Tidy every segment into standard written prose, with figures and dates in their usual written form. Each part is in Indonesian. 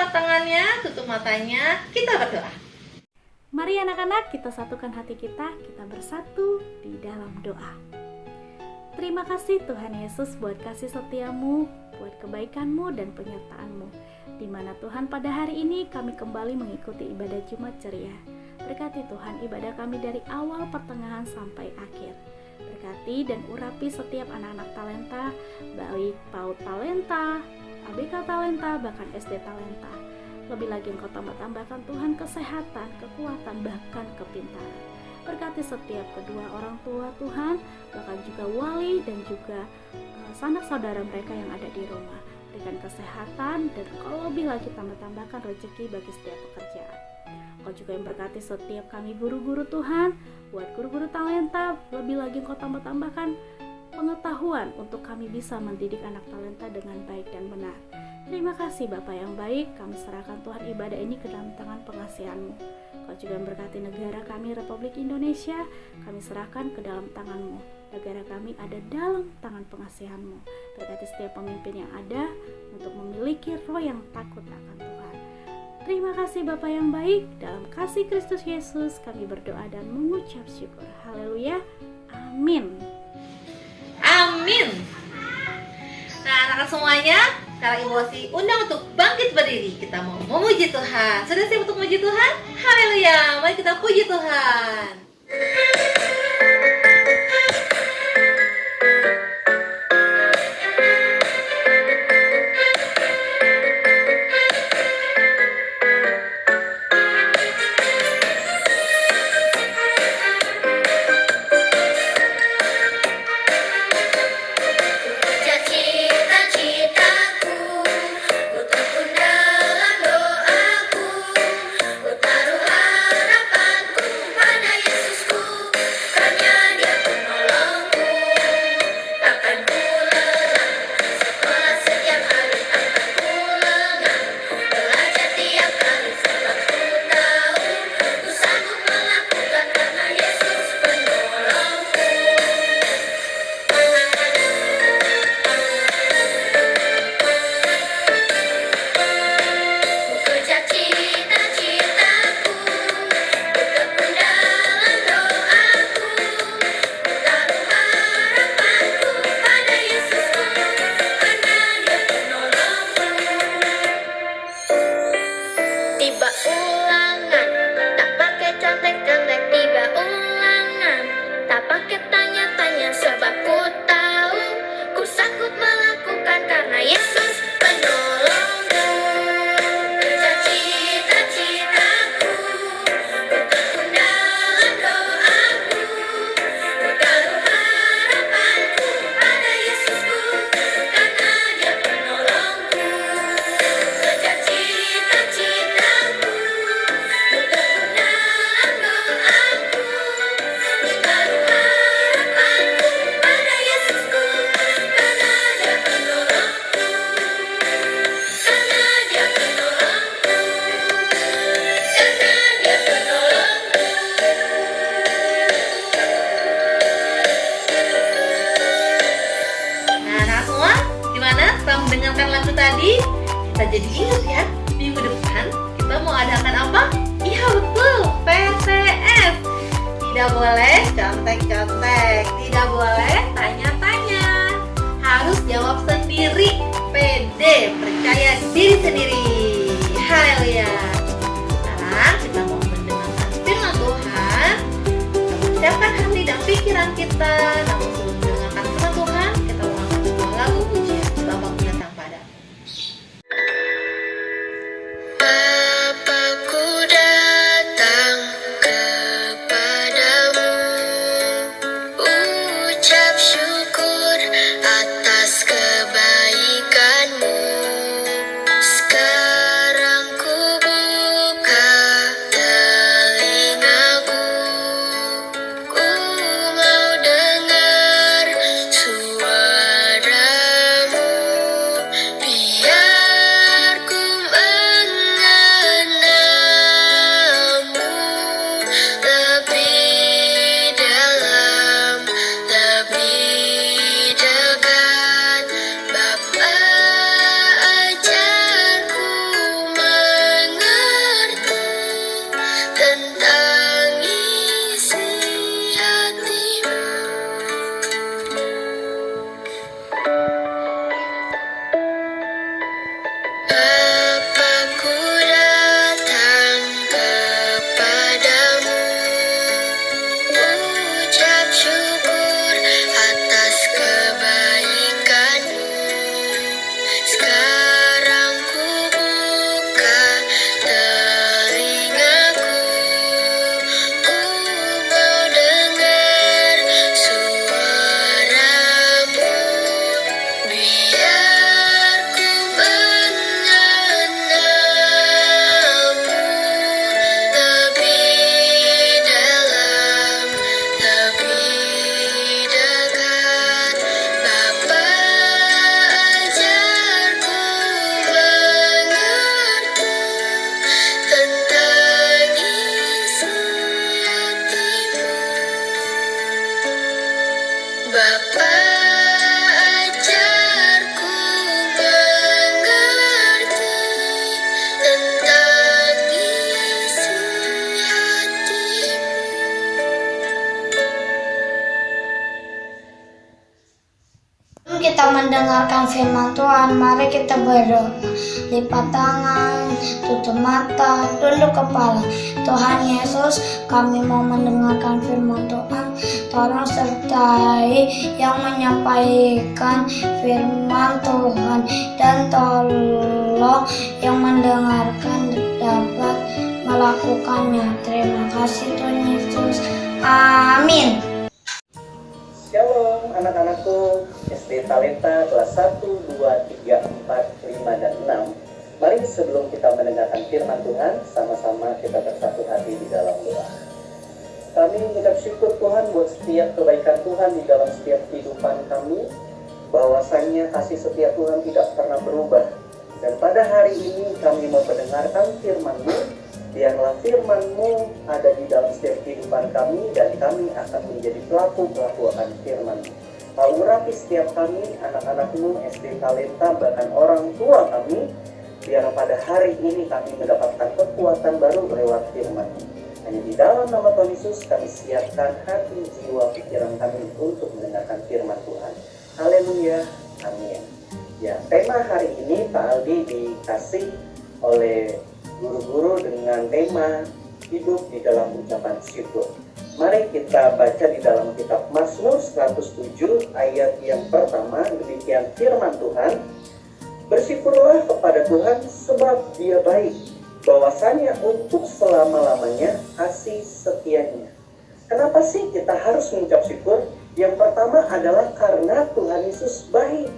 lipat tangannya, tutup matanya, kita berdoa. Mari anak-anak, kita satukan hati kita bersatu di dalam doa. Terima kasih Tuhan Yesus buat kasih setiamu, buat kebaikanmu dan penyertaanmu, di mana Tuhan pada hari ini kami kembali mengikuti ibadah Jumat Ceria. Berkati Tuhan ibadah kami dari awal, pertengahan sampai akhir. Berkati dan urapi setiap anak-anak talenta, baik PAUD Talenta, ABK Talenta, bahkan SD Talenta. Lebih lagi Engkau tambah-tambahkan Tuhan kesehatan, kekuatan, bahkan kepintaran. Berkati setiap kedua orang tua Tuhan, bahkan juga wali dan juga sanak saudara mereka yang ada di rumah. Berikan kesehatan dan Engkau lebih lagi tambah-tambahkan rezeki bagi setiap pekerjaan. Engkau juga yang berkati setiap kami guru-guru Tuhan, buat guru-guru talenta, lebih lagi Engkau tambah-tambahkan pengetahuan untuk kami bisa mendidik anak talenta dengan baik dan benar. Terima kasih Bapa yang baik, kami serahkan Tuhan ibadah ini ke dalam tangan pengasihan-Mu. Kau juga memberkati negara kami Republik Indonesia, kami serahkan ke dalam tangan-Mu. Negara kami ada dalam tangan pengasihan-Mu. Berkati setiap pemimpin yang ada untuk memiliki roh yang takut akan Tuhan. Terima kasih Bapa yang baik, dalam kasih Kristus Yesus kami berdoa dan mengucap syukur. Haleluya, amin. Amin. Nah, anak-anak semuanya, sekarang Ibu Osi undang untuk bangkit berdiri. Kita mau memuji Tuhan. Sudah siap untuk memuji Tuhan? Haleluya. Mari kita puji Tuhan. Mendengarkan lagu tadi, kita jadi ingat ya, minggu depan kita mau adakan apa? Iya betul, PTS. Tidak boleh contek-contek, tidak boleh tanya-tanya, harus jawab sendiri, pede, percaya diri sendiri. Haleluya. Sekarang kita mau mendengarkan firman Tuhan. Kita siapkan hati dan pikiran kita. Namun sebelum mendengarkan firman Tuhan, kita ulangan sebuah lagu pujian. Bapakku datang padamu. Bapakku datang kepadamu, ucap syukur atas kebaikanmu. Sekarang ku buka telingaku, ku mau dengar mendengarkan firman Tuhan, mari kita berdoa. Lipat tangan, tutup mata, tunduk kepala. Tuhan Yesus, kami mau mendengarkan firman Tuhan. Tolong sertai yang menyampaikan firman Tuhan, dan tolong yang mendengarkan dapat melakukannya. Terima kasih Tuhan Yesus. Amin. Shalom anak-anakku, SD Talenta kelas 1, 2, 3, 4, 5, dan 6. Mari sebelum kita mendengarkan firman Tuhan, sama-sama kita bersatu hati di dalam doa. Kami mengucap syukur Tuhan buat setiap kebaikan Tuhan di dalam setiap kehidupan kami, bahwasanya kasih setia Tuhan tidak pernah berubah. Dan pada hari ini kami mau mendengarkan firman-Mu. Biarlah firman-Mu ada di dalam setiap kehidupan kami, dan kami akan menjadi pelaku-pelaku akan firman-Mu. Urapi setiap kami, anak-anak-Mu, SD Talenta, bahkan orang tua kami, biar pada hari ini kami mendapatkan kekuatan baru lewat firman-Mu. Hanya di dalam nama Tuhan Yesus kami siapkan hati, jiwa, pikiran kami untuk mendengarkan firman Tuhan. Haleluya, amin. Ya, tema hari ini Pak Aldi dikasih oleh guru-guru dengan tema hidup di dalam ucapan syukur. Mari kita baca di dalam kitab Mazmur 107 ayat yang pertama. Demikian firman Tuhan. Bersyukurlah kepada Tuhan sebab Dia baik, bahwasanya untuk selama-lamanya kasih setianya. Kenapa sih kita harus mengucap syukur? Yang pertama adalah karena Tuhan Yesus baik.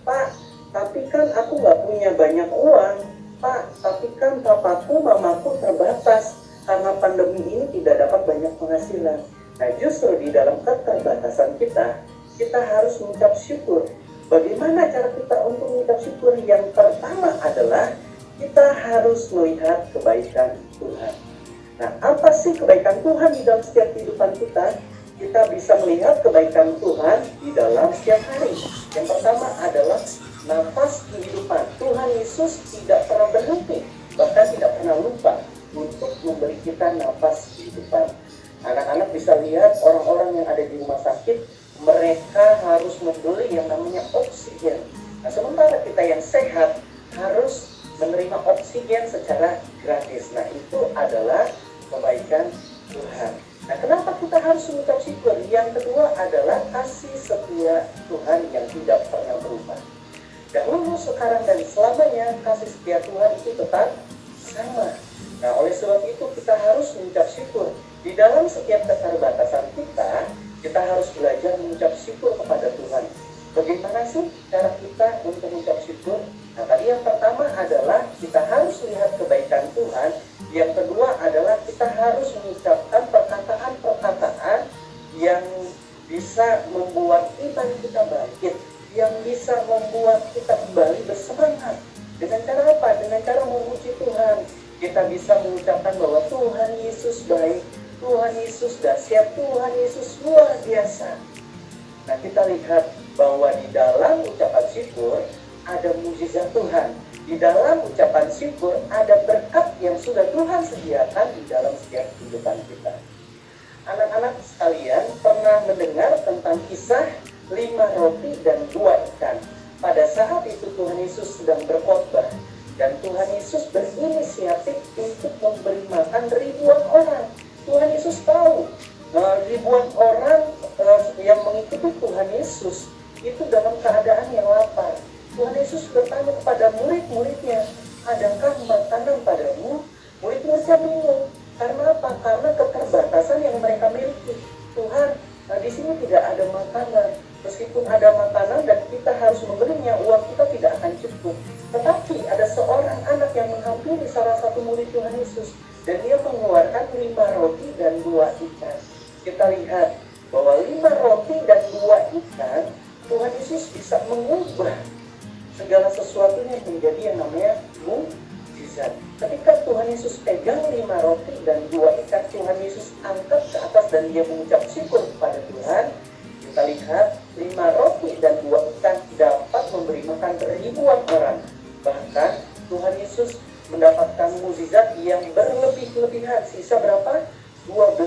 Pak, tapi kan aku gak punya banyak uang. Pak, tapi kan papaku, mamaku terbatas karena pandemi ini tidak dapat banyak penghasilan. Nah, justru di dalam keterbatasan kita harus mengucap syukur. Bagaimana cara kita untuk mengucap syukur? Yang pertama adalah kita harus melihat kebaikan Tuhan. Nah, apa sih kebaikan Tuhan di dalam setiap kehidupan kita? Kita bisa melihat kebaikan Tuhan di dalam setiap hari. Yang pertama adalah nafas kehidupan. Tuhan Yesus tidak pernah berhenti, bahkan tidak pernah lupa untuk memberi kita nafas kehidupan. Anak-anak bisa lihat orang-orang yang ada di rumah sakit, mereka harus membeli yang namanya oksigen. Nah, sementara kita yang sehat harus menerima oksigen secara gratis. Nah, itu adalah kebaikan Tuhan. Nah, kenapa kita harus mengucap syukur? Yang kedua adalah kasih setia Tuhan yang tidak pernah berubah. Dahulu, sekarang, dan selamanya kasih setia Tuhan itu tetap sama. Nah, oleh sebab itu kita harus mengucap syukur. Di dalam setiap keterbatasan kita harus belajar mengucap syukur kepada Tuhan. Bagaimana sih cara kita untuk mengucap syukur? Nah, tadi yang pertama adalah kita harus lihat kebaikan Tuhan. Yang kedua adalah kita harus mengucapkan perkataan-perkataan yang bisa membuat iman kita bangkit, yang bisa membuat kita kembali bersemangat. Dengan cara apa? Dengan cara memuji Tuhan. Kita bisa mengucapkan bahwa Tuhan Yesus baik, Tuhan Yesus dahsyat, Tuhan Yesus luar biasa. Nah, kita lihat bahwa di dalam ucapan syukur ada mukjizat Tuhan. Di dalam ucapan syukur ada berkat yang sudah Tuhan sediakan di dalam setiap kehidupan kita. Anak-anak sekalian pernah mendengar tentang kisah 5 roti dan 2 ikan. Pada saat itu Tuhan Yesus sedang berkhotbah, dan Tuhan Yesus berinisiatif untuk memberi makan ribuan orang. Tuhan Yesus tahu ribuan orang yang mengikuti Tuhan Yesus itu dalam keadaan yang lapar. Tuhan Yesus bertanya kepada murid-muridnya, adakah makanan padamu? Murid-muridnya bingung. Karena apa? Karena keterbatasan yang mereka miliki. Tuhan, di sini tidak ada makanan. Meskipun ada makanan dan kita harus membelinya, uang kita tidak akan cukup. Tetapi ada seorang anak yang menghampiri salah satu murid Tuhan Yesus, dan dia mengeluarkan 5 roti dan 2 ikan. Kita lihat bahwa 5 roti dan 2 ikan, Tuhan Yesus bisa mengubah segala sesuatunya menjadi yang namanya mukjizat. Ketika Tuhan Yesus pegang 5 roti dan 2 ikan, Tuhan Yesus angkat ke atas dan dia mengucap syukur kepada Tuhan. Kita lihat 5 roti dan 2 ikan dapat memberi makan ribuan orang. Bahkan Tuhan Yesus mendapatkan mukjizat yang berlebih-lebihan. Sisa berapa? 12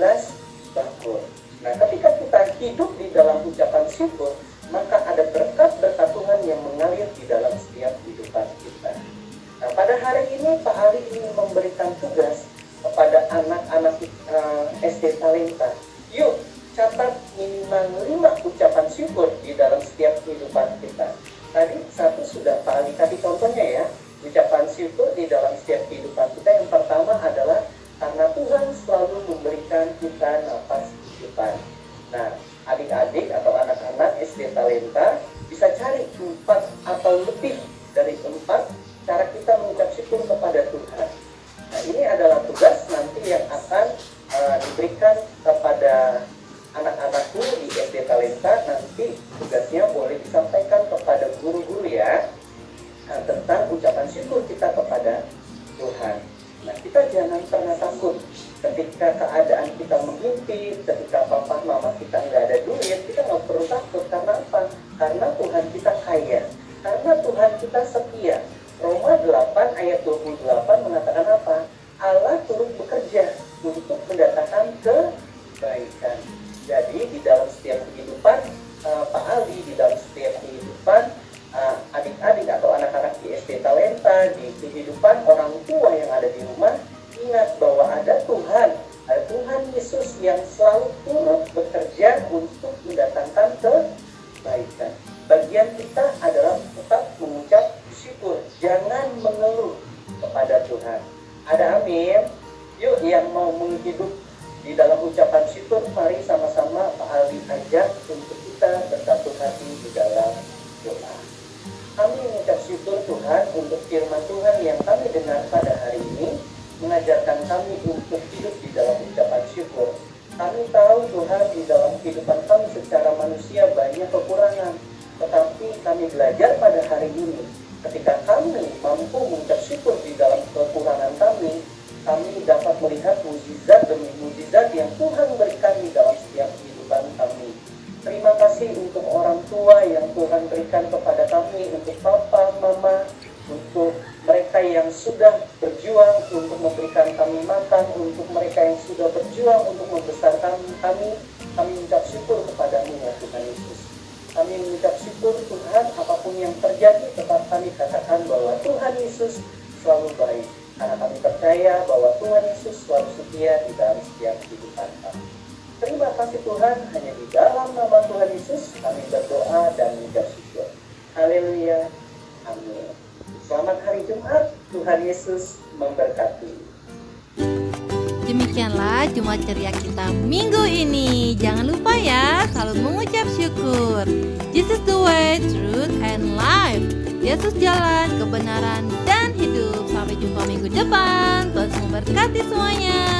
bakul. Nah, ketika kita hidup di dalam ucapan syukur, maka ada berkat-berkat Tuhan yang ini Pak Ali ingin memberikan tugas kepada anak-anak SD Talenta. Yuk, catat minimal 5 ucapan syukur di dalam setiap kehidupan kita. Tadi satu sudah Pak Ali kasih contohnya ya. Ucapan syukur di dalam setiap kehidupan kita yang pertama adalah karena Tuhan selalu memberikan kita nafas kehidupan. Nah, adik-adik atau anak-anak SD Talenta bisa cari 4 atau lebih dari 4 cara kita mengucap syukur kepada Tuhan. Nah, ini adalah tugas nanti yang akan diberikan kepada anak-anakku di SD Talenta. Nanti tugasnya boleh disampaikan kepada guru-guru ya, tentang ucapan syukur kita kepada Tuhan. Nah, kita jangan pernah takut ketika keadaan kita menghimpit, ketika papa mama kita nggak ada duit, kita nggak perlu takut. Karena apa? Karena Tuhan kita kaya, karena Tuhan kita setia. Roma 8 ayat 28 mengatakan apa? Allah turut bekerja untuk mendatangkan kebaikan. Jadi di dalam setiap kehidupan Pak Ali, di dalam setiap kehidupan adik-adik atau anak-anak di SD Talenta, di kehidupan orang tua yang ada di rumah, ingat bahwa ada Tuhan Yesus yang selalu turut bekerja untuk mendatangkan kebaikan. Bagian kita adalah tetap mengucap syukur, jangan mengeluh kepada Tuhan. Ada amin? Yuk yang mau menghidup di dalam ucapan syukur, mari sama-sama Pak Ali ajak untuk kita bersatu hati di dalam doa. Kami mengucap syukur Tuhan untuk firman Tuhan yang kami dengar pada hari ini, mengajarkan kami untuk hidup di dalam ucapan syukur. Kami tahu Tuhan di dalam kehidupan kami secara manusia banyak kekurangan, tetapi kami belajar pada hari ini, ketika kami mampu mengucap syukur di dalam kekurangan kami dapat melihat mukjizat demi mukjizat yang Tuhan berikan di dalam setiap kehidupan kami. Terima kasih untuk orang tua yang Tuhan berikan kepada kami, untuk papa, mama, untuk mereka yang sudah berjuang untuk memberikan kami makan, untuk mereka yang sudah berjuang untuk membesarkan kami mengucap syukur kepadamu ya Tuhan Yesus. Kami mengucap syukur Tuhan, apapun yang terjadi tetap kami katakan bahwa Tuhan Yesus selalu baik. Karena kami percaya bahwa Tuhan Yesus selalu setia di dalam setiap kehidupan kami. Terima kasih Tuhan, hanya di dalam nama Tuhan Yesus kami berdoa dan mengucap syukur. Haleluya. Amin. Selamat hari Jumat, Tuhan Yesus memberkati. Demikianlah Jumat ceria kita minggu ini. Jangan lupa ya, selalu mengucap syukur. Jesus the way, truth, and life. Yesus jalan, kebenaran, dan hidup. Sampai jumpa minggu depan. Tuhan memberkati semuanya.